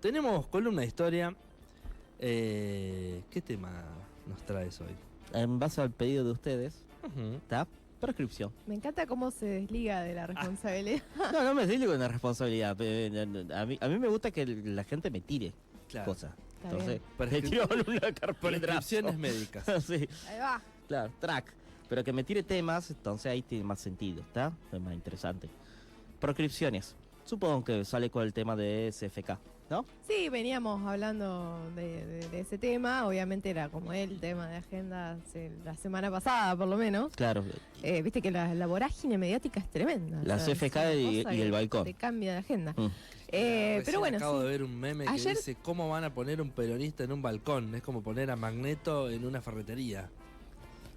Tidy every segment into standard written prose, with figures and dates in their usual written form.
tenemos columna de historia. ¿Qué tema nos traes hoy? En base al pedido de ustedes, ¿está? Prescripción. Me encanta cómo se desliga de la responsabilidad. No me desligo de una responsabilidad. A mí me gusta que la gente me tire cosas. Está Entonces, bien. me tiro una carpetazo. Prescripciones médicas. Sí, Ahí va. claro, track. Pero que me tire temas, entonces ahí tiene más sentido, ¿está? Es más interesante. Proscripciones. Supongo que sale con el tema de SFK, ¿no? Sí, veníamos hablando de ese tema. Obviamente era como el tema de agenda la semana pasada, por lo menos. Claro. Viste que la vorágine mediática es tremenda. La CFK y el balcón. Te cambia de agenda. Recién Pero bueno, acabo sí. de ver un meme que dice: ¿cómo van a poner un peronista en un balcón? Es como poner a Magneto en una ferretería.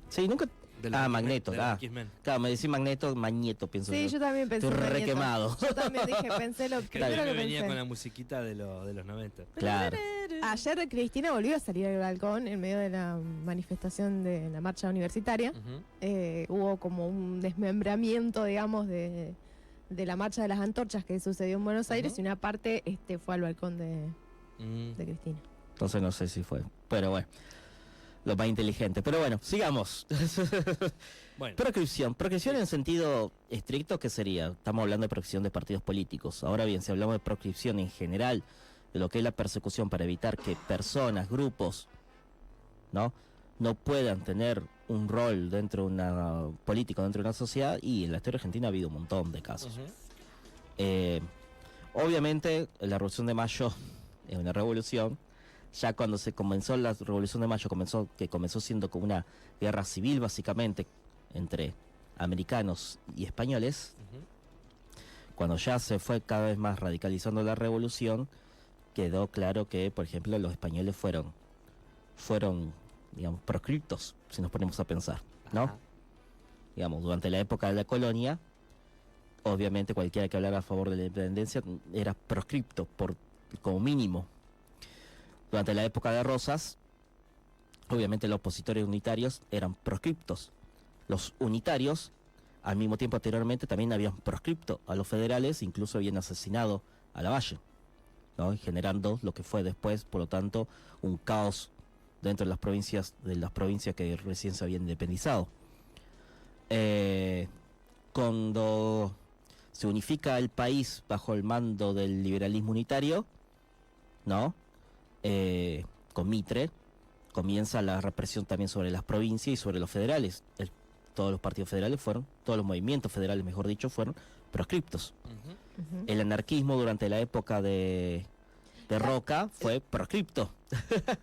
Sí, nunca... Magneto, claro, me decís Magneto, pienso Sí, yo también pensé Estoy en re Magneto. quemado. Yo también pensé lo primero que venía pensé. con la musiquita de los 90. Claro. Ayer Cristina volvió a salir al balcón en medio de la manifestación de la marcha universitaria. Hubo como un desmembramiento, digamos, de la marcha de las antorchas que sucedió en Buenos Aires y una parte fue al balcón de Cristina. Entonces no sé si fue, pero bueno, lo más inteligente. Pero bueno, sigamos. Bueno. Proscripción en sentido estricto, ¿qué sería? Estamos hablando de proscripción de partidos políticos. Ahora bien, si hablamos de proscripción en general, de lo que es la persecución para evitar que personas, grupos, no puedan tener un rol dentro de una política, dentro de una sociedad, y en la historia argentina ha habido un montón de casos. Obviamente, la Revolución de Mayo es una revolución. Ya cuando se comenzó la Revolución de Mayo, que comenzó siendo como una guerra civil, básicamente, entre americanos y españoles. Cuando ya se fue cada vez más radicalizando la revolución, quedó claro que, por ejemplo, los españoles fueron digamos, proscriptos, si nos ponemos a pensar, ¿no? Ajá. Digamos, durante la época de la colonia, obviamente cualquiera que hablara a favor de la independencia era proscripto, como mínimo. Durante la época de Rosas, obviamente los opositores unitarios eran proscriptos. Los unitarios, al mismo tiempo anteriormente, también habían proscripto a los federales, incluso habían asesinado a Lavalle, ¿no? Generando lo que fue después, por lo tanto, un caos dentro de las provincias que recién se habían independizado. Cuando se unifica el país bajo el mando del liberalismo unitario, ¿no? Con Mitre, comienza la represión también sobre las provincias y sobre los federales. Todos los partidos federales todos los movimientos federales, mejor dicho, fueron proscriptos. El anarquismo durante la época de Roca fue proscripto.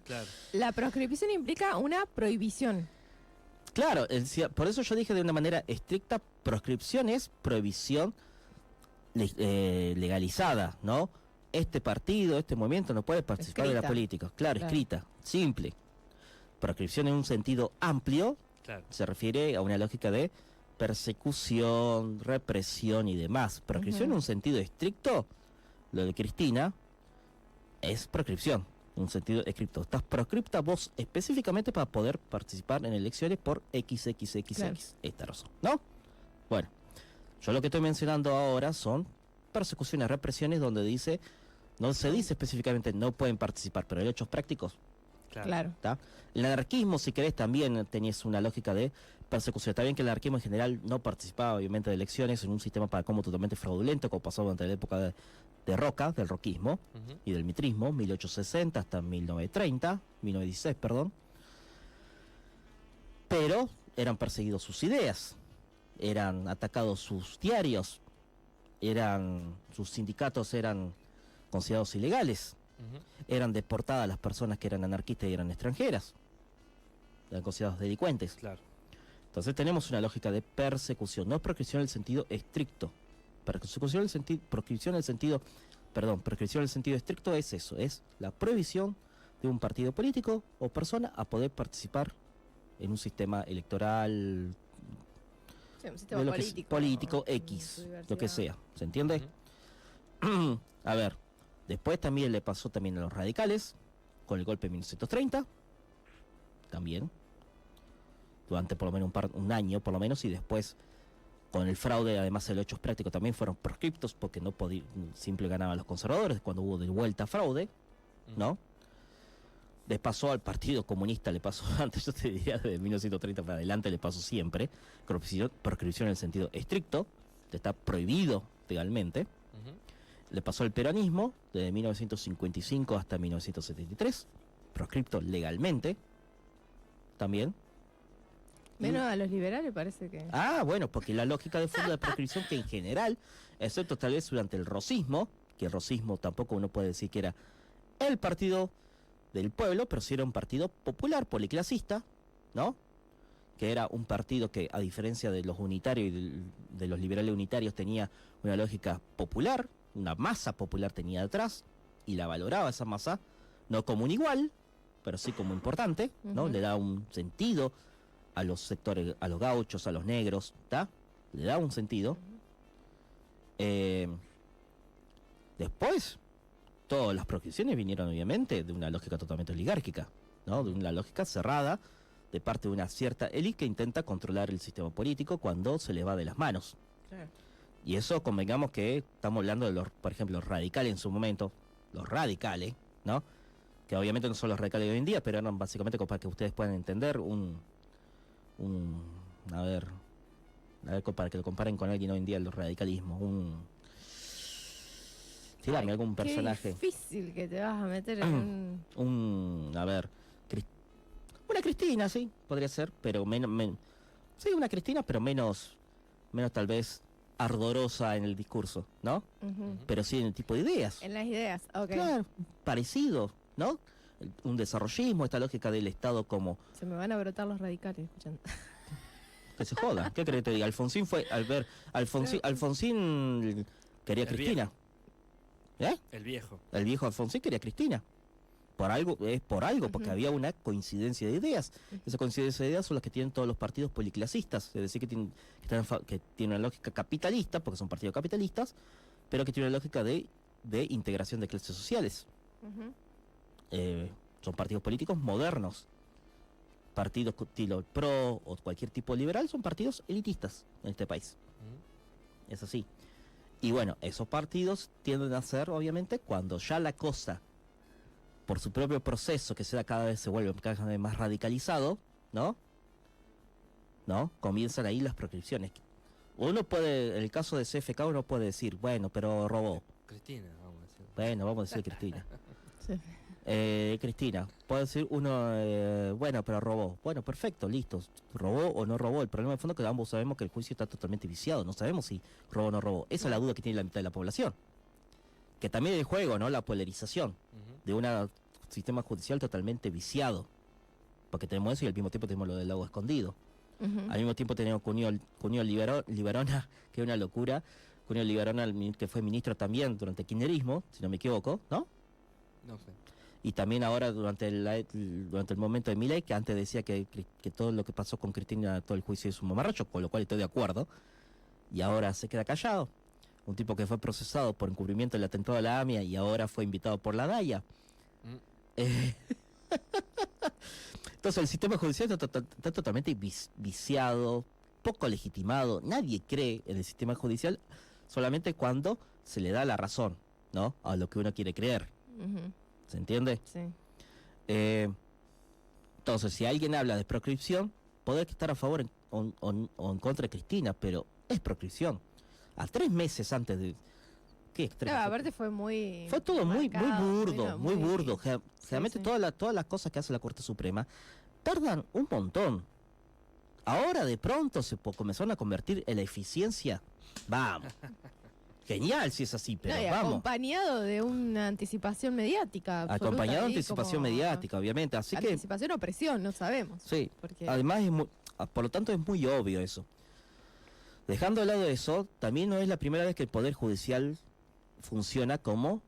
Claro. La proscripción implica una prohibición. Claro, por eso yo dije de una manera estricta, proscripción es prohibición legalizada, ¿no? Este partido, este movimiento no puede participar de la política. Claro, escrita, simple. Proscripción en un sentido amplio, se refiere a una lógica de persecución, represión y demás. Proscripción en un sentido estricto, lo de Cristina, es proscripción, en un sentido estricto. Estás proscripta vos específicamente para poder participar en elecciones por XXXX, esta razón, ¿no? Bueno, yo lo que estoy mencionando ahora son persecuciones, represiones, donde no se dice específicamente no pueden participar, pero hay hechos prácticos. Claro. El anarquismo, si querés, también tenías una lógica de persecución. Está bien que el anarquismo en general no participaba, obviamente, de elecciones en un sistema para como totalmente fraudulento, como pasó durante la época de Roca, del roquismo y del mitrismo, 1860 hasta 1916, perdón. Pero eran perseguidos sus ideas, eran atacados sus diarios, sus sindicatos eran considerados ilegales. Eran deportadas las personas que eran anarquistas y eran extranjeras. Eran considerados delincuentes. Claro. Entonces tenemos una lógica de persecución, no proscripción en el sentido estricto. Proscripción en el sentido estricto es eso, es la prohibición de un partido político o persona a poder participar en un sistema electoral, sí, un sistema político X, lo que sea, ¿se entiende? A ver, después también le pasó también a los radicales, con el golpe de 1930, también, durante por lo menos un año por lo menos, y después con el fraude, además de los hechos prácticos, también fueron proscriptos porque no podían, siempre ganaban los conservadores cuando hubo de vuelta fraude, ¿no? Le pasó al Partido Comunista, le pasó antes, yo te diría desde 1930 para adelante, le pasó siempre, proscripción en el sentido estricto, está prohibido legalmente. Le pasó al peronismo desde 1955 hasta 1973, proscripto legalmente también. Menos a los liberales parece que... Ah, bueno, porque la lógica de fondo de proscripción que en general, excepto tal vez durante el rosismo, que el rosismo tampoco uno puede decir que era el partido del pueblo, pero sí era un partido popular, policlasista, ¿no? Que era un partido que, a diferencia de los unitarios y de los liberales unitarios, tenía una lógica popular, una masa popular tenía detrás, y la valoraba esa masa, no como un igual, pero sí como importante, ¿no? Le da un sentido a los sectores, a los gauchos, a los negros, ¿está? Le da un sentido. Después, todas las proscripciones vinieron obviamente de una lógica totalmente oligárquica, ¿no? De una lógica cerrada de parte de una cierta élite que intenta controlar el sistema político cuando se le va de las manos. Claro. Y eso, convengamos que estamos hablando de los, por ejemplo, los radicales en su momento, los radicales, ¿no? Que obviamente no son los radicales de hoy en día, pero eran básicamente para que ustedes puedan entender a ver, para que lo comparen con alguien hoy en día, los radicalismos, tírame algún personaje. Qué difícil que te vas a meter en a ver, una Cristina, sí, podría ser, pero sí, una Cristina, pero menos tal vez ardorosa en el discurso, ¿no? Pero sí en el tipo de ideas. En las ideas, ok. Claro, parecido, ¿no? Un desarrollismo, esta lógica del Estado como... Se me van a brotar los radicales escuchando. Que se joda, ¿qué crees que te diga? Alfonsín Alfonsín quería El Cristina. Viejo. El viejo. El viejo Alfonsín quería Cristina. Porque había una coincidencia de ideas. Esa coincidencia de ideas son las que tienen todos los partidos policlasistas, es decir, que tienen una lógica capitalista, porque son partidos capitalistas, pero que tienen una lógica de integración de clases sociales. Son partidos políticos modernos. Partidos estilo PRO o cualquier tipo liberal son partidos elitistas en este país. Es así. Y bueno, esos partidos tienden a ser, obviamente, cuando ya la cosa, por su propio proceso, que cada vez se vuelve cada vez más radicalizado, ¿no? Comienzan ahí las proscripciones. Uno puede, en el caso de CFK, uno puede decir, bueno, pero robó. Cristina, vamos a decir. Bueno, vamos a decir Cristina. Sí. Cristina, puede decir uno, bueno, pero robó. Bueno, perfecto, listo. ¿Robó o no robó? El problema de fondo es que ambos sabemos que el juicio está totalmente viciado. No sabemos si robó o no robó. Esa es la duda que tiene la mitad de la población. Que también es el juego, ¿no? La polarización de un sistema judicial totalmente viciado. Porque tenemos eso y al mismo tiempo tenemos lo del lago escondido. Al mismo tiempo tenemos Cunio Liberona, que es una locura. Cunio Liberona, que fue ministro también durante el kirchnerismo, si no me equivoco, ¿no? No sé. Y también ahora durante el momento de Milei, que antes decía que todo lo que pasó con Cristina, todo el juicio es un mamarracho, con lo cual estoy de acuerdo. Y ahora se queda callado. Un tipo que fue procesado por encubrimiento del atentado a la AMIA y ahora fue invitado por la DAIA. Entonces el sistema judicial está totalmente viciado, poco legitimado. Nadie cree en el sistema judicial solamente cuando se le da la razón, ¿no? A lo que uno quiere creer. ¿Se entiende? Sí. Entonces, si alguien habla de proscripción, puede estar a favor o en contra de Cristina, pero es proscripción. A 3 meses antes de... ¿Qué extremo? No, aparte fue muy... Fue todo marcado, muy burdo. Generalmente sí. Todas las cosas que hace la Corte Suprema tardan un montón. Ahora de pronto se comenzaron a convertir en la eficiencia. Vamos. Genial si es así, pero no, y vamos. Acompañado de una anticipación mediática. Acompañado de anticipación mediática, obviamente. Así anticipación o presión, no sabemos. Sí. Porque... Además, por lo tanto, es muy obvio eso. Dejando de lado eso, también no es la primera vez que el Poder Judicial funciona como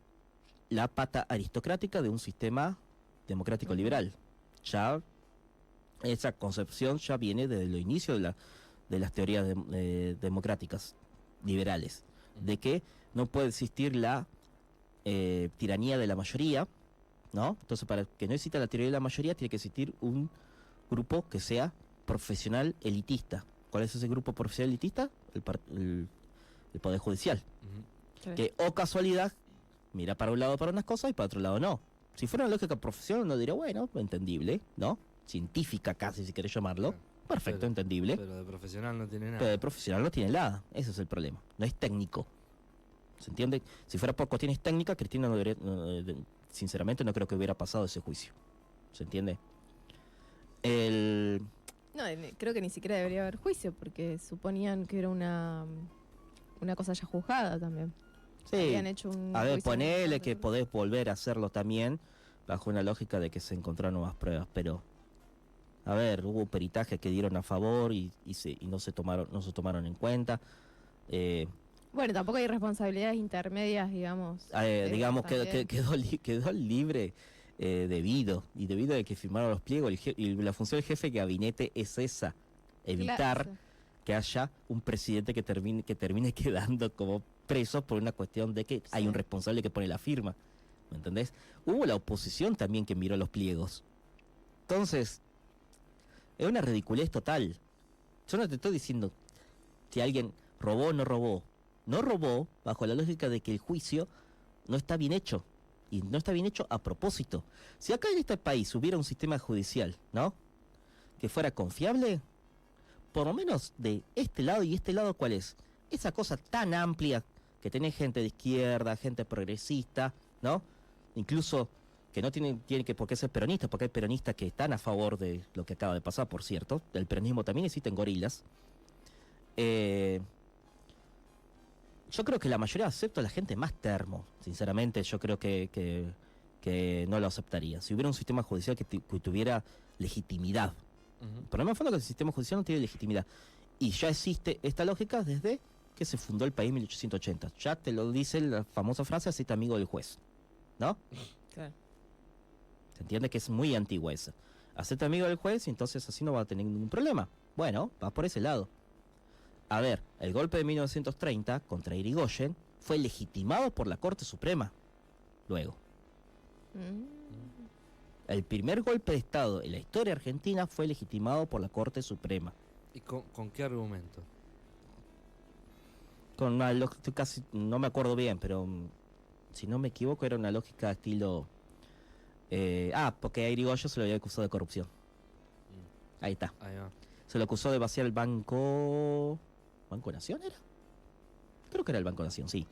la pata aristocrática de un sistema democrático liberal. Ya esa concepción ya viene desde el inicio de las teorías democráticas liberales, de que no puede existir la tiranía de la mayoría, ¿no? Entonces, para que no exista la tiranía de la mayoría, tiene que existir un grupo que sea profesional elitista, ¿Cuál es ese grupo profesional elitista? El Poder Judicial. Sí. Que, o casualidad, mira para un lado para unas cosas y para otro lado no. Si fuera una lógica profesional, uno diría, bueno, entendible, ¿no? Científica casi, si querés llamarlo. Perfecto, entendible. Pero de profesional no tiene nada. Pero de profesional no tiene nada. Ese es el problema. No es técnico. ¿Se entiende? Si fuera por cuestiones técnicas, Cristina no debería, sinceramente no creo que hubiera pasado ese juicio. ¿Se entiende? No, creo que ni siquiera debería haber juicio, porque suponían que era una cosa ya juzgada también. Sí. Habían hecho un A ver, juicio ponele muy- que podés volver a hacerlo también bajo una lógica de que se encontraron nuevas pruebas, pero a ver, hubo peritajes que dieron a favor y no se tomaron en cuenta. Bueno, tampoco hay responsabilidades intermedias, digamos. Digamos que también. quedó libre debido de que firmaron los pliegos y la función del jefe de gabinete es esa, evitar Claro. que haya un presidente que termine quedando como preso por una cuestión de que hay Sí. un responsable que pone la firma. ¿Me entendés? Hubo la oposición también que miró los pliegos. Entonces, es una ridiculez total. Yo no te estoy diciendo si alguien robó o no robó. No robó bajo la lógica de que el juicio no está bien hecho. Y no está bien hecho a propósito. Si acá en este país hubiera un sistema judicial, ¿no? Que fuera confiable, por lo menos de este lado y este lado, ¿cuál es? Esa cosa tan amplia que tenés gente de izquierda, gente progresista, ¿no? Incluso que no tiene que por qué ser peronista, porque hay peronistas que están a favor de lo que acaba de pasar, por cierto. El peronismo también existen gorilas. Yo creo que la mayoría acepta a la gente más termo. Sinceramente, yo creo que no lo aceptaría. Si hubiera un sistema judicial que tuviera legitimidad. El problema fue que el sistema judicial no tiene legitimidad. Y ya existe esta lógica desde que se fundó el país en 1880. Ya te lo dice la famosa frase, hacete amigo del juez. ¿No? Claro. ¿Se entiende? Que es muy antigua esa. Hacete amigo del juez y entonces así no va a tener ningún problema. Bueno, va por ese lado. A ver, el golpe de 1930 contra Irigoyen fue legitimado por la Corte Suprema. Luego. El primer golpe de Estado en la historia argentina fue legitimado por la Corte Suprema. ¿Y con qué argumento? Con una lógica, casi, no me acuerdo bien, pero si no me equivoco era una lógica estilo... porque a Irigoyen se lo había acusado de corrupción. Ahí está. Ahí va. Se lo acusó de vaciar el Banco Nación, ¿era? Creo que era el Banco Nación, sí.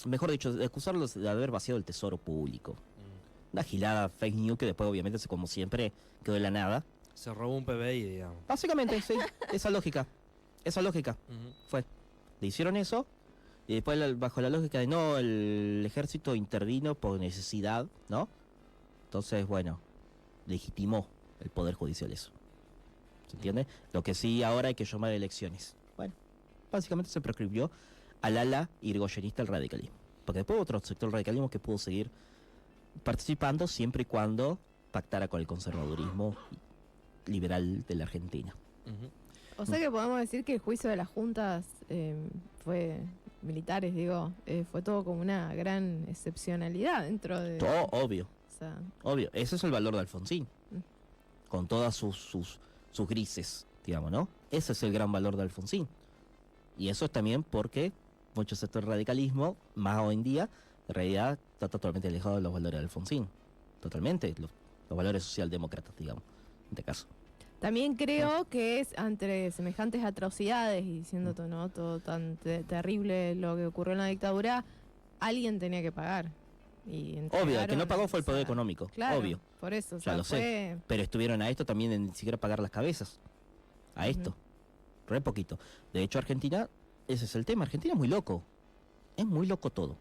Mejor dicho, de acusarlo de haber vaciado el tesoro público. Una gilada fake news que después obviamente, como siempre, quedó de la nada. Se robó un PBI, digamos. Básicamente, sí, esa lógica fue. Le hicieron eso y después bajo la lógica de no, el ejército intervino por necesidad, ¿no? Entonces, bueno, legitimó el Poder Judicial eso. ¿Se entiende? Lo que sí ahora hay que llamar elecciones. Bueno, básicamente se proscribió al ala irigoyenista el radicalismo. Porque después otro sector del radicalismo que pudo seguir participando siempre y cuando pactara con el conservadurismo liberal de la Argentina. O sea que podemos decir que el juicio de las juntas fue militares, digo, fue todo como una gran excepcionalidad dentro de... Todo obvio. O sea, Obvio, ese es el valor de Alfonsín. Con todas sus grises, digamos, ¿no? Ese es el gran valor de Alfonsín. Y eso es también porque muchos sectores del radicalismo, más hoy en día, en realidad está totalmente alejado de los valores de Alfonsín. Totalmente, los valores socialdemócratas, digamos, en este caso. también creo que es ante semejantes atrocidades y siendo todo, ¿no? todo tan terrible lo que ocurrió en la dictadura, alguien tenía que pagar. Y Obvio, el que no pagó fue el poder o sea, económico, claro, obvio. por eso, o Ya sea, lo sé. Pero estuvieron a esto también de ni siquiera pagar las cabezas. A esto. Re poquito. De hecho, Argentina, ese es el tema. Argentina es muy loco. Es muy loco todo.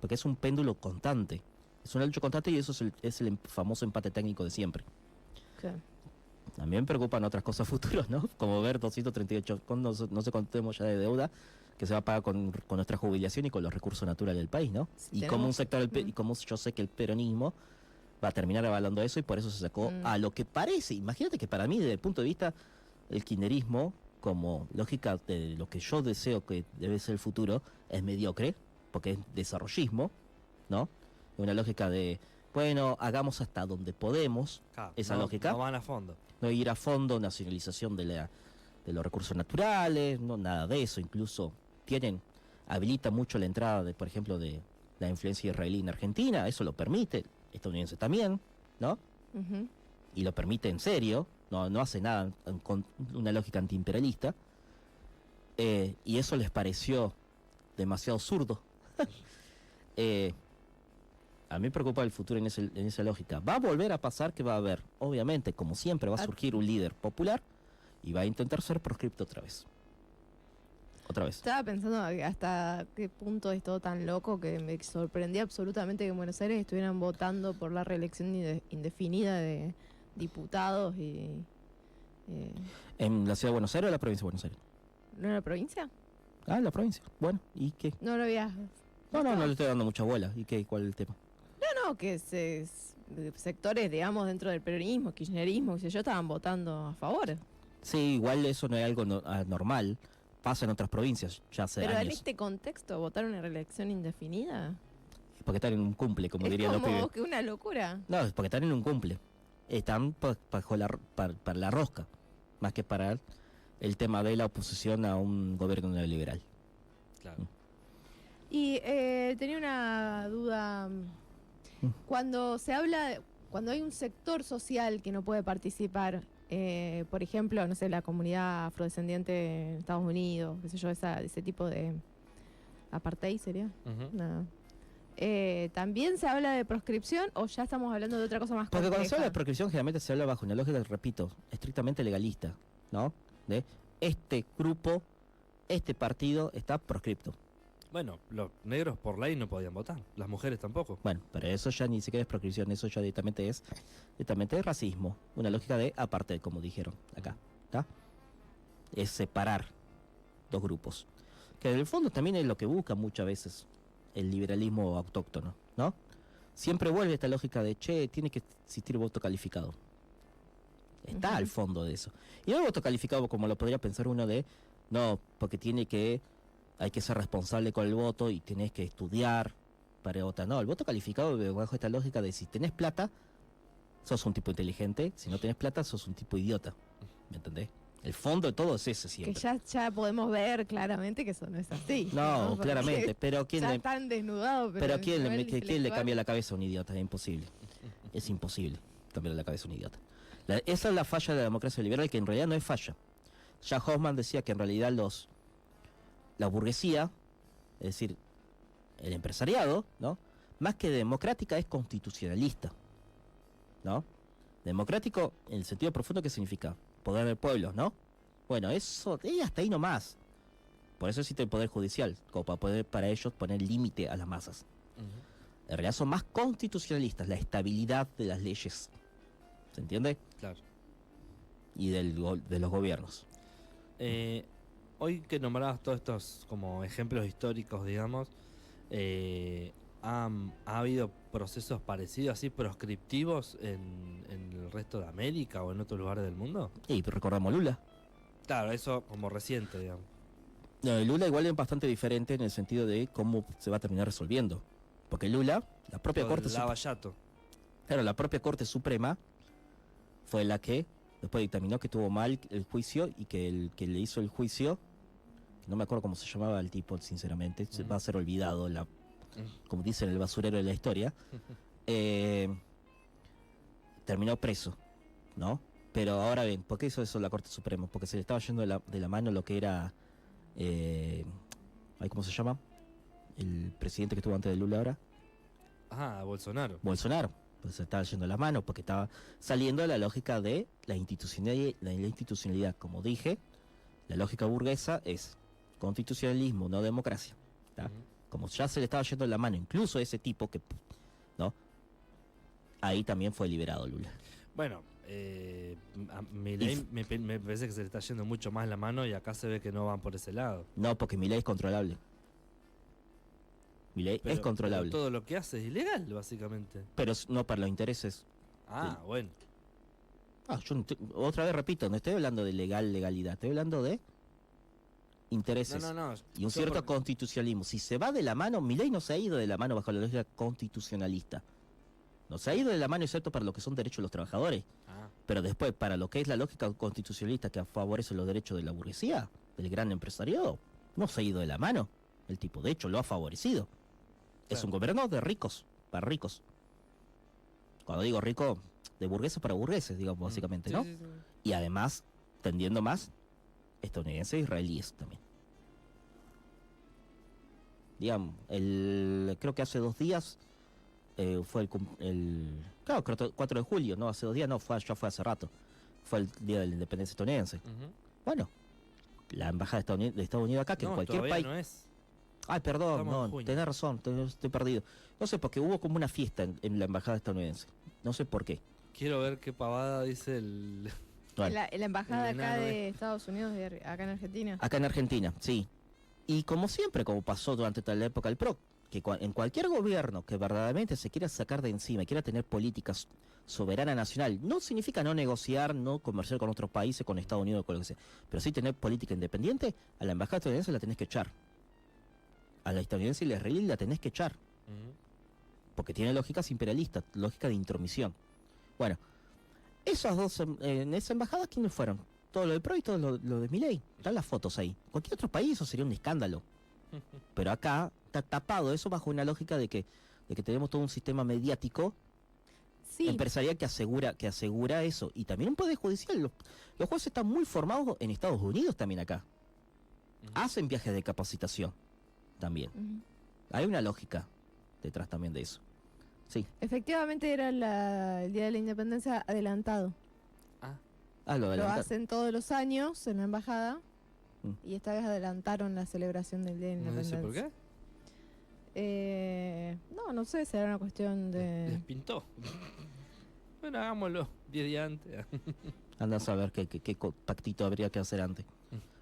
Porque es un péndulo constante. Es una lucha constante y eso es el famoso empate técnico de siempre. Claro. También me preocupan otras cosas futuras, ¿no? Como ver 238, no sé cuánto tenemos ya de deuda, que se va a pagar con nuestra jubilación y con los recursos naturales del país, ¿no? Sí, Y como un sector y como yo sé que el peronismo va a terminar avalando eso y por eso se sacó a lo que parece. Imagínate que para mí, desde el punto de vista el kirchnerismo, como lógica de lo que yo deseo que debe ser el futuro, es mediocre, porque es desarrollismo, ¿no? Una lógica de bueno, hagamos hasta donde podemos, esa lógica. No van a fondo. No ir a fondo, nacionalización de los recursos naturales, no nada de eso. Incluso habilita mucho la entrada, por ejemplo, de la influencia israelí en Argentina, eso lo permite, estadounidense también, ¿no? Y lo permite en serio, no hace nada con una lógica antiimperialista, y eso les pareció demasiado zurdo. A mí me preocupa el futuro en esa lógica. Va a volver a pasar que va a haber, obviamente, como siempre, va a surgir un líder popular y va a intentar ser proscripto otra vez. Estaba pensando hasta qué punto es todo tan loco que me sorprendía absolutamente que en Buenos Aires estuvieran votando por la reelección indefinida de diputados ¿En la ciudad de Buenos Aires o la provincia de Buenos Aires? ¿No en la provincia? Ah, en la provincia. Bueno, ¿y qué? No lo había... No le estoy dando mucha bola. ¿Y qué? ¿Cuál es el tema? No, que sectores, digamos, dentro del peronismo, kirchnerismo, qué sé yo, estaban votando a favor. Sí, igual eso no es algo anormal. Pasa en otras provincias, ya hace Pero años. en este contexto, ¿votar una reelección indefinida? Porque están en un cumple, como dirían los pibes. Es como que una locura. No, es porque están en un cumple. Están para la rosca, más que para el tema de la oposición a un gobierno neoliberal. Claro. Y tenía una duda. Cuando se habla, cuando hay un sector social que no puede participar, por ejemplo, no sé, la comunidad afrodescendiente en Estados Unidos, qué sé yo, ese tipo de apartheid sería. No. ¿También se habla de proscripción o ya estamos hablando de otra cosa más compleja? Porque cuando se habla de proscripción generalmente se habla bajo una lógica, repito, estrictamente legalista, ¿no? De este grupo, este partido está proscripto. Bueno, los negros por ley no podían votar, las mujeres tampoco. Bueno, pero eso ya ni siquiera es proscripción, eso ya directamente es racismo, una lógica de apartheid, como dijeron acá, ¿está? Es separar dos grupos, que en el fondo también es lo que busca muchas veces el liberalismo autóctono, ¿no? Siempre vuelve esta lógica de, tiene que existir voto calificado. Está al fondo de eso. Y no el voto calificado como lo podría pensar uno de, no, porque hay que ser responsable con el voto y tenés que estudiar para votar. No, el voto calificado bajo esta lógica de si tenés plata, sos un tipo inteligente, si no tenés plata, sos un tipo idiota. ¿Me entendés? El fondo de todo es ese siempre. Que ya podemos ver claramente que eso no es así. No, claramente, pero ¿quién ya están desnudados. Pero ¿quién le cambia la cabeza a un idiota? Es imposible. Es imposible cambiarle la cabeza a un idiota. Esa es la falla de la democracia liberal, que en realidad no es falla. Ya Hoffman decía que en realidad la burguesía, es decir, el empresariado, ¿no? Más que democrática es constitucionalista, ¿no? Democrático, en el sentido profundo, ¿qué significa? Poder del pueblo, ¿no? Bueno, eso, hasta ahí nomás. Por eso existe el poder judicial, como para poder para ellos poner límite a las masas. En realidad son más constitucionalistas, la estabilidad de las leyes. ¿Se entiende? Claro. Y de los gobiernos. Hoy que nombrabas todos estos como ejemplos históricos, digamos, ¿ha habido procesos parecidos, así proscriptivos en el resto de América o en otros lugares del mundo? Y recordamos Lula. Claro, eso como reciente, digamos. No, Lula igual es bastante diferente en el sentido de cómo se va a terminar resolviendo. Porque Lula, la propia Corte Suprema. Claro, la propia Corte Suprema fue la que después dictaminó que tuvo mal el juicio y que el que le hizo el juicio, no me acuerdo cómo se llamaba el tipo, sinceramente, va a ser olvidado, como dicen, el basurero de la historia, terminó preso, ¿no? Pero ahora bien, ¿por qué hizo eso la Corte Suprema? Porque se le estaba yendo de la mano lo que era, ¿cómo se llama? El presidente que estuvo antes de Lula ahora. Bolsonaro. Pues se estaba yendo de la mano porque estaba saliendo de la lógica de la institucionalidad. Como dije, la lógica burguesa es constitucionalismo, no democracia. Como ya se le estaba yendo de la mano, incluso ese tipo que, ¿no? Ahí también fue liberado Lula. Bueno, a Milei me parece que se le está yendo mucho más la mano y acá se ve que no van por ese lado. No, porque Milei es controlable. Milei es controlable. Pero todo lo que hace es ilegal, básicamente. Pero no para los intereses. Bueno. Yo otra vez repito, no estoy hablando de legalidad, estoy hablando de intereses. No. Y un cierto constitucionalismo. Si se va de la mano, Milei no se ha ido de la mano bajo la lógica constitucionalista, No se ha ido de la mano excepto para lo que son derechos de los trabajadores. Pero después, para lo que es la lógica constitucionalista que favorece los derechos de la burguesía, del gran empresariado, no se ha ido de la mano. El tipo, de hecho, lo ha favorecido. Claro. Es un gobierno de ricos, para ricos. Cuando digo rico, de burgueses para burgueses, digamos, básicamente, ¿no? Sí. Y además, tendiendo más, estadounidenses e israelíes también. Digamos, creo que hace 2 días fue claro, 4 de julio, no, hace 2 días, no, ya fue hace rato. Fue el día de la independencia estadounidense. Bueno, la embajada de Estados Unidos acá, que en cualquier país... No es. Ay, perdón, no, tenés razón, estoy perdido. No sé, porque hubo como una fiesta en la embajada estadounidense. No sé por qué. Quiero ver qué pavada dice el... Bueno, la embajada acá de Estados Unidos, acá en Argentina. Acá en Argentina, sí. Y como siempre, como pasó durante toda la época del PRO, que en cualquier gobierno que verdaderamente se quiera sacar de encima, quiera tener políticas soberana nacional, no significa no negociar, no comerciar con otros países, con Estados Unidos, con lo que sea, pero sí tener política independiente, a la embajada estadounidense la tenés que echar. A la estadounidense y la israelí la tenés que echar. Porque tiene lógicas imperialistas, lógica de intromisión. Bueno, esas dos, en esa embajada, ¿quiénes fueron? Todo lo del PRO y todo lo de Milei. Están las fotos ahí. Cualquier otro país eso sería un escándalo. Pero acá está tapado eso bajo una lógica de que tenemos todo un sistema mediático empresarial que asegura eso. Y también un poder judicial. Los jueces están muy formados en Estados Unidos también acá. Hacen viajes de capacitación también. Hay una lógica detrás también de eso. Sí. Efectivamente era el Día de la Independencia adelantado. Lo hacen todos los años en la embajada y esta vez adelantaron la celebración del Día de la Independencia. ¿No dice por qué? No sé, será una cuestión de... Les pintó. Bueno, hagámoslo 10 días antes. Anda a saber qué pactito habría que hacer antes.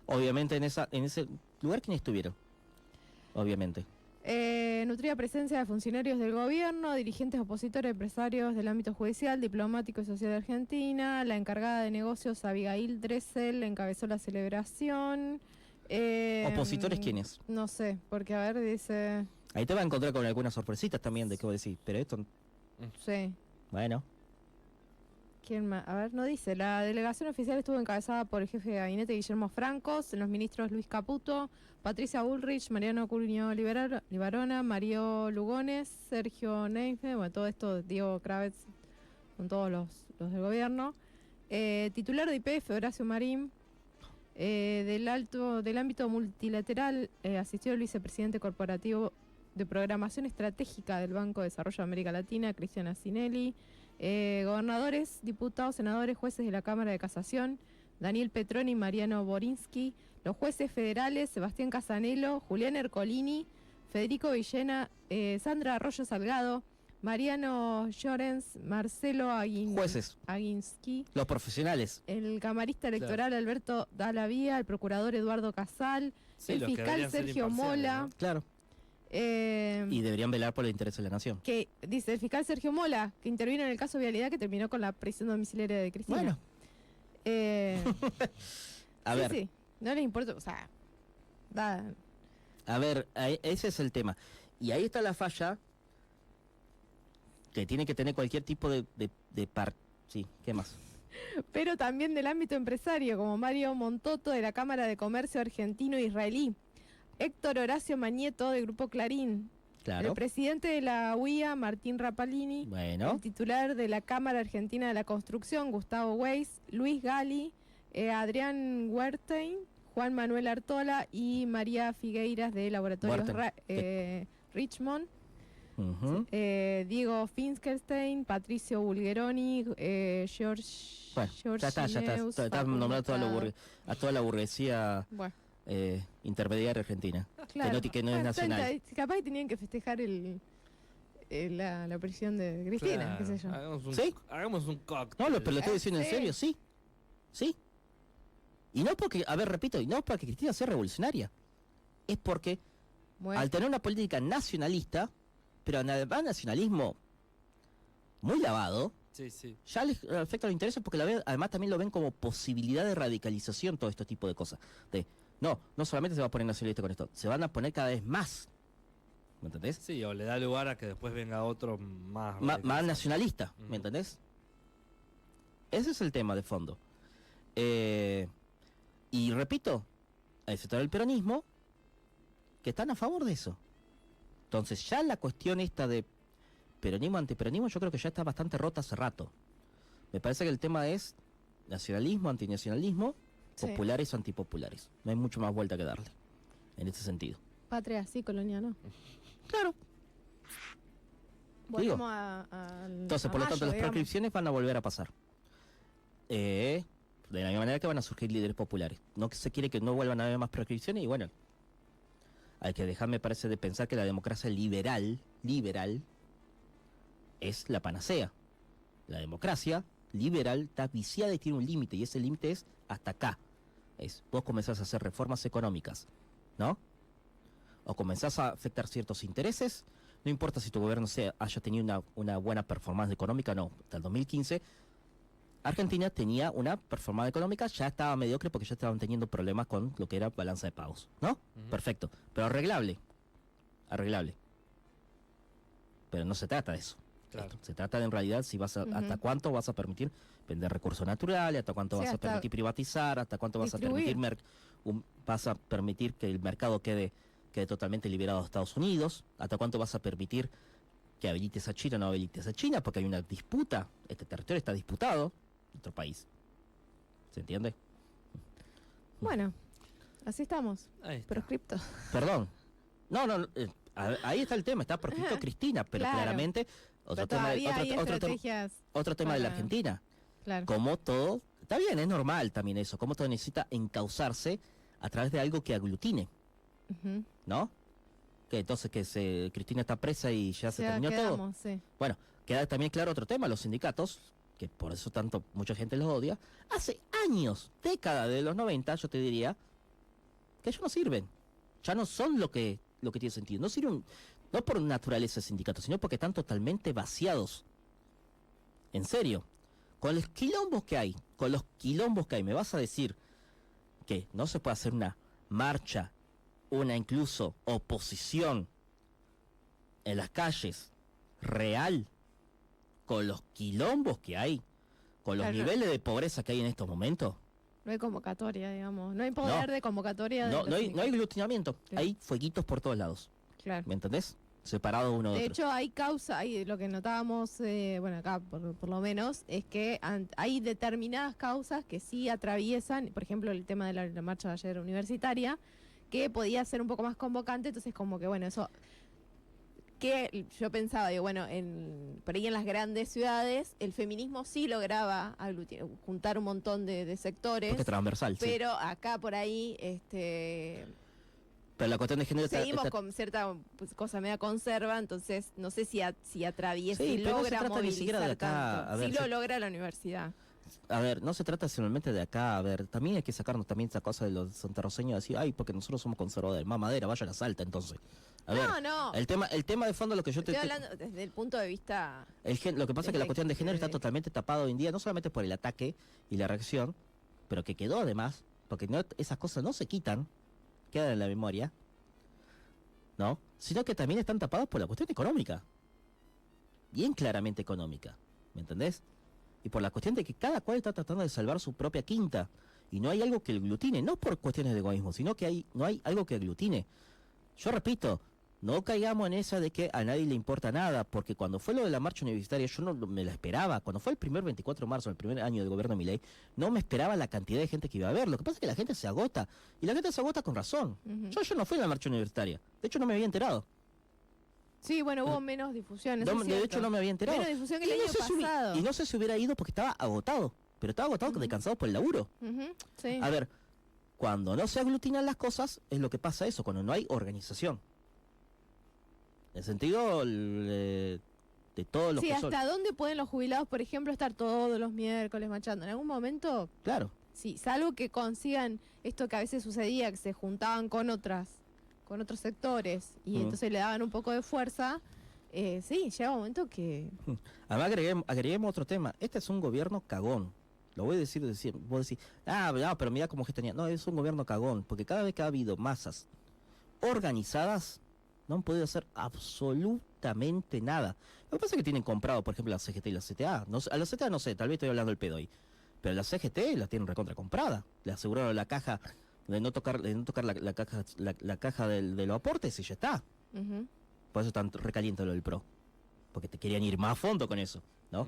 Obviamente en ese lugar, ¿quiénes estuvieron? Obviamente. Nutrida presencia de funcionarios del gobierno, dirigentes opositores, empresarios del ámbito judicial, diplomático y social de Argentina. La encargada de negocios, Abigail Dressel, encabezó la celebración. ¿Opositores quiénes? No sé, porque a ver, dice... Ahí te va a encontrar con algunas sorpresitas también de qué voy a decir, pero esto... Sí. Bueno. ¿Quién más? A ver, no dice. La delegación oficial estuvo encabezada por el jefe de gabinete Guillermo Francos, los ministros Luis Caputo, Patricia Bullrich, Mariano Cuño Libarona, Mario Lugones, Sergio Neifme, bueno, todo esto, Diego Kravetz, con todos los del gobierno. Titular de IPF, Horacio Marín. Del ámbito multilateral asistió el vicepresidente corporativo de programación estratégica del Banco de Desarrollo de América Latina, Cristian Asinelli. Gobernadores, diputados, senadores, jueces de la Cámara de Casación, Daniel Petroni y Mariano Borinsky, los jueces federales, Sebastián Casanelo, Julián Ercolini, Federico Villena, Sandra Arroyo Salgado, Mariano Llorens, Marcelo Aguinsky, los profesionales, el camarista electoral Alberto Dalavía, el procurador Eduardo Casal, el fiscal Sergio Mola. ¿No? Claro. Y deberían velar por el interés de la nación. Que dice el fiscal Sergio Mola, que intervino en el caso Vialidad, que terminó con la prisión domiciliaria de Cristina. Bueno. A ver. Sí, no les importa, o sea, A ver, ese es el tema. Y ahí está la falla que tiene que tener cualquier tipo de sí, ¿qué más? Pero también del ámbito empresario, como Mario Montoto de la Cámara de Comercio Argentino-Israelí, Héctor Horacio Mañeto de Grupo Clarín, claro. El presidente de la UIA, Martín Rapalini, bueno. El titular de la Cámara Argentina de la Construcción, Gustavo Weiss, Luis Gali, Adrián Wertheim, Juan Manuel Artola y María Figueiras de Laboratorios Richmond. Diego Finkelstein, Patricio Bulgeroni, George. Bueno, ya está nombrando a toda la burguesía intermediaria argentina. Claro. Que no es nacional. Capaz que tenían que festejar la prisión de Cristina, qué sé yo. Hagamos un cóctel. No, pero lo estoy diciendo en serio, sí. Y no porque, a ver, repito, y no porque Cristina sea revolucionaria. Es porque al tener una política nacionalista, pero además nacionalismo muy lavado, ya les afecta los intereses porque además también lo ven como posibilidad de radicalización todo este tipo de cosas. No solamente se va a poner nacionalista con esto, se van a poner cada vez más ¿me entendés? Sí, o le da lugar a que después venga otro más nacionalista, ¿me entendés? Ese es el tema de fondo. Y repito, hay sector del peronismo que están a favor de eso. Entonces ya la cuestión esta de peronismo, antiperonismo, yo creo que ya está bastante rota hace rato. Me parece que el tema es nacionalismo, antinacionalismo, populares o antipopulares. No hay mucho más vuelta que darle, en ese sentido. Patria, sí, colonia, no. Claro. Volvemos entonces, por lo tanto, las proscripciones van a volver a pasar. De la misma manera que van a surgir líderes populares. No se quiere que no vuelvan a haber más proscripciones y bueno, hay que dejar, me parece, de pensar que la democracia liberal es la panacea. La democracia liberal está viciada y tiene un límite, y ese límite es hasta acá. Vos comenzás a hacer reformas económicas, ¿no? O comenzás a afectar ciertos intereses, no importa si tu gobierno haya tenido una buena performance económica, no. Hasta el 2015, Argentina tenía una performance económica, ya estaba mediocre porque ya estaban teniendo problemas con lo que era balanza de pagos, ¿no? Perfecto, pero arreglable. Pero no se trata de eso. Claro. Se trata de, en realidad, si vas hasta cuánto vas a permitir vender recursos naturales, hasta cuánto vas a permitir privatizar, hasta cuánto vas a permitir que el mercado quede totalmente liberado de Estados Unidos, hasta cuánto vas a permitir que habilites a China o no habilites a China, porque hay una disputa, este territorio está disputado, nuestro país. ¿Se entiende? Bueno, así estamos. Proscripto. Perdón. No, ahí está el tema, está proscripto Cristina, pero claramente otro tema de la Argentina. Claro. Como todo, está bien, es normal también eso, como todo necesita encauzarse a través de algo que aglutine, ¿no? Que entonces Cristina está presa y ya se terminó todo. Sí. Bueno, queda también claro otro tema, los sindicatos, que por eso tanto mucha gente los odia, hace años, décadas de los 90, yo te diría, que ellos no sirven, ya no son lo que tiene sentido, no sirven, no por naturaleza de sindicatos, sino porque están totalmente vaciados. En serio, con los quilombos que hay, me vas a decir que no se puede hacer una marcha, una incluso oposición en las calles real, con los quilombos que hay, con los niveles de pobreza que hay en estos momentos. No hay convocatoria, digamos, no hay poder de convocatoria. No hay aglutinamiento, hay fueguitos por todos lados. Claro. ¿Me entendés? Separados uno de otro. De hecho, hay lo que notábamos, bueno, acá por lo menos, es que hay determinadas causas que sí atraviesan, por ejemplo, el tema de la marcha de ayer universitaria, que podía ser un poco más convocante, entonces como que, bueno, eso que yo pensaba, digo, bueno, por ahí en las grandes ciudades el feminismo sí lograba juntar un montón de sectores. Porque es transversal, pero acá por ahí, pero la cuestión de género seguimos con cierta cosa media conserva, entonces no sé si atraviesa y logra movilizar tanto. Sí lo logra la universidad. A ver, no se trata simplemente de acá, a ver, también hay que sacarnos también esa cosa de los santarroceños, decir, ay, porque nosotros somos conservadores, mamadera, vaya a la Salta entonces. A ver, no. El tema de fondo, lo que yo estoy hablando desde el punto de vista... lo que pasa es que la cuestión de género está totalmente tapada hoy en día, no solamente por el ataque y la reacción, pero que quedó además, porque esas cosas no se quitan, quedan en la memoria, ¿no? Sino que también están tapados por la cuestión económica. Bien claramente económica, ¿me entendés? Y por la cuestión de que cada cual está tratando de salvar su propia quinta. Y no hay algo que aglutine, no por cuestiones de egoísmo, sino que no hay algo que aglutine. Yo repito, no caigamos en esa de que a nadie le importa nada, porque cuando fue lo de la marcha universitaria yo no me la esperaba. Cuando fue el primer 24 de marzo, el primer año del gobierno de Milei, no me esperaba la cantidad de gente que iba a ver. Lo que pasa es que la gente se agota, y la gente se agota con razón. Yo no fui a la marcha universitaria, de hecho no me había enterado. Sí, bueno, hubo menos difusión. De hecho no me había enterado. Menos difusión que el año pasado. Y no sé si hubiera ido porque estaba agotado, pero estaba agotado, de cansado por el laburo. Sí. A ver, cuando no se aglutinan las cosas, es lo que pasa eso, cuando no hay organización. En el sentido de todos los que son. ¿Hasta dónde pueden los jubilados, por ejemplo, estar todos los miércoles marchando? En algún momento, claro. Sí, salvo que consigan esto que a veces sucedía, que se juntaban con otros sectores y entonces le daban un poco de fuerza. Sí, llega un momento que... Además agreguemos otro tema. Este es un gobierno cagón. Lo voy a decir, vos decís, no, pero mira cómo gestionía. No, es un gobierno cagón, porque cada vez que ha habido masas organizadas, No han podido hacer absolutamente nada. Lo que pasa es que tienen comprado, por ejemplo, la CGT y la CTA. No, a la CTA no sé, tal vez estoy hablando del pedo ahí. Pero la CGT la tienen recontra comprada. Le aseguraron la caja de no tocar la caja de los aportes y ya está. Por eso están recalientes lo del PRO. Porque te querían ir más a fondo con eso, ¿no?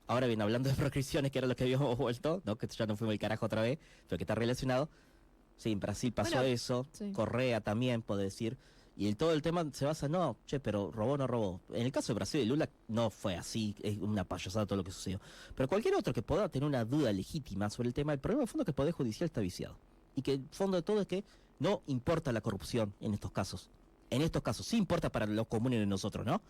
Ahora bien, hablando de proscripciones, que era lo que habíamos vuelto, ¿no? Que ya no fuimos el carajo otra vez, pero que está relacionado. Sí, en Brasil pasó eso, sí. Correa también, puedo decir. Y todo el tema se basa, no, pero robó, no robó. En el caso de Brasil y Lula no fue así, es una payasada todo lo que sucedió. Pero cualquier otro que pueda tener una duda legítima sobre el tema, el problema de fondo es que el Poder Judicial está viciado. Y que el fondo de todo es que no importa la corrupción en estos casos. En estos casos sí importa para los comunes de nosotros, ¿no?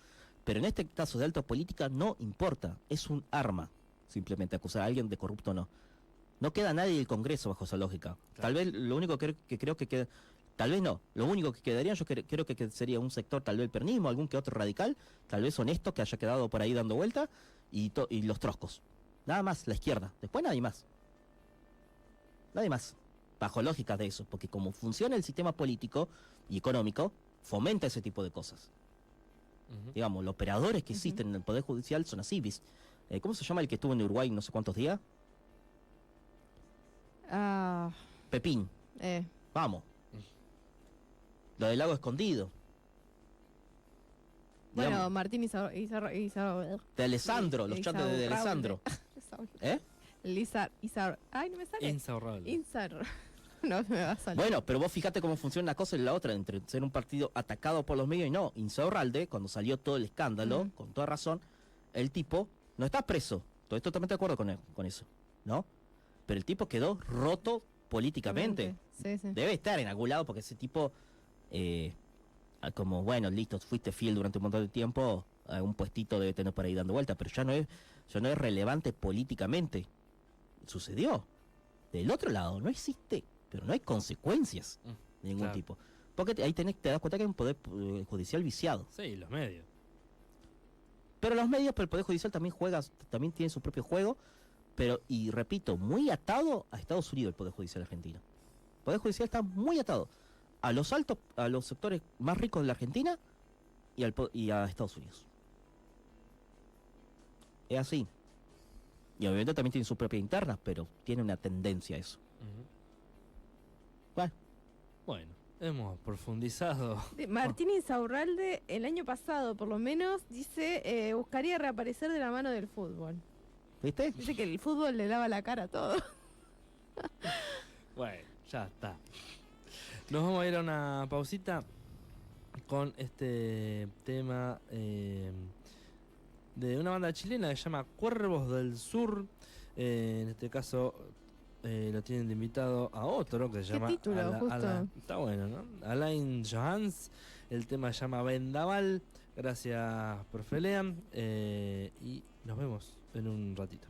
Pero en este caso de alta política no importa, es un arma. Simplemente acusar a alguien de corrupto no. No queda nadie del Congreso bajo esa lógica. Claro. Tal vez lo único que creo que queda, tal vez no, lo único que quedaría yo creo que sería un sector, tal vez el peronismo, algún que otro radical, tal vez honesto que haya quedado por ahí dando vuelta, y los troscos. Nada más, la izquierda. Después nadie más. Nadie más. Bajo lógica de eso, porque como funciona el sistema político y económico, fomenta ese tipo de cosas. Digamos, los operadores que existen en el Poder Judicial son así. ¿Cómo se llama el que estuvo en Uruguay no sé cuántos días? Pepín. Vamos. Lo del lago escondido. Bueno, digamos, Martín de Alessandro, los chantes de Alessandro. Ay, no me sale. Insaurrable. No me va a salir. Bueno, pero vos fíjate cómo funciona una cosa y la otra, entre ser un partido atacado por los medios y no. Insaurralde, cuando salió todo el escándalo, con toda razón, el tipo no está preso. Estoy totalmente de acuerdo con eso, ¿no? Pero el tipo quedó roto políticamente. Sí. Debe estar en algún lado porque ese tipo, como, bueno, listo, fuiste fiel durante un montón de tiempo, a un puestito debe tener por ahí dando vueltas, pero ya no es relevante políticamente. Sucedió. Del otro lado no existe, pero no hay consecuencias de ningún tipo. Porque ahí te das cuenta que hay un poder judicial viciado. Sí, los medios. Pero los medios, pero el Poder Judicial también tiene su propio juego, pero, y repito, muy atado a Estados Unidos el Poder Judicial argentino. El Poder Judicial está muy atado a los sectores más ricos de la Argentina y a Estados Unidos. Es así. Y obviamente también tiene su propia interna, pero tiene una tendencia a eso. Bueno, hemos profundizado. Martín Insaurralde, el año pasado, por lo menos, dice, buscaría reaparecer de la mano del fútbol. ¿Viste? Dice que el fútbol le lava la cara a todo. Bueno, ya está. Nos vamos a ir a una pausita con este tema de una banda chilena que se llama Cuervos del Sur. En este caso lo tienen de invitado a otro que se llama... ¿Qué título, justo? Está bueno, ¿no? Alain Johans. El tema se llama Vendaval. Gracias por Felean. Y nos vemos en un ratito.